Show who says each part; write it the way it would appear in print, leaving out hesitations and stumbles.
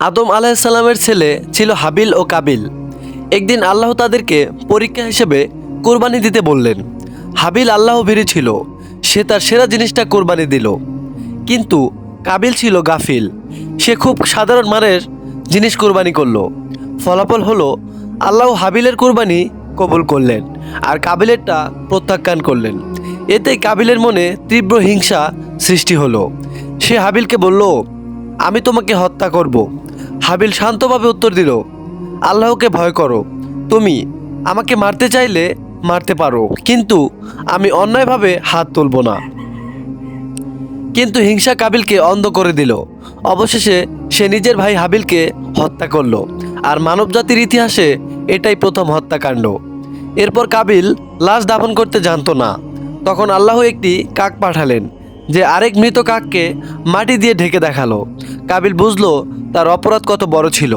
Speaker 1: আদম আলাইসাল্লামের ছেলে ছিল হাবিল ও কাবিল। একদিন আল্লাহ তাদেরকে পরীক্ষা হিসেবে কোরবানি দিতে বললেন। হাবিল আল্লাহভীরু ছিল, সে তার সেরা জিনিসটা কোরবানি দিল। কিন্তু কাবিল ছিল গাফিল, সে খুব সাধারণ মানের জিনিস কোরবানি করলো। ফলাফল হলো আল্লাহ হাবিলের কোরবানি কবুল করলেন আর কাবিলেরটা প্রত্যাখ্যান করলেন। এতে কাবিলের মনে তীব্র হিংসা সৃষ্টি হলো। সে হাবিলকে বলল, আমি তোমাকে হত্যা করব। হাবিল শান্তভাবে উত্তর দিল, আল্লাহকে ভয় করো। তুমি আমাকে মারতে চাইলে মারতে পারো, কিন্তু আমি অন্যায়ভাবে হাত তুলব না। কিন্তু হিংসা কাবিলকে অন্ধ করে দিল। অবশেষে সে নিজের ভাই হাবিলকে হত্যা করলো। আর মানবজাতির ইতিহাসে এটাই প্রথম হত্যাকাণ্ড। এরপর কাবিল লাশ দাফন করতে জানতো না। তখন আল্লাহ একটি কাক পাঠালেন, যে আরেক মৃত কাককে মাটি দিয়ে ঢেকে দেখালো। কাবিল বুঝলো তার অপরাধ কত বড় ছিল।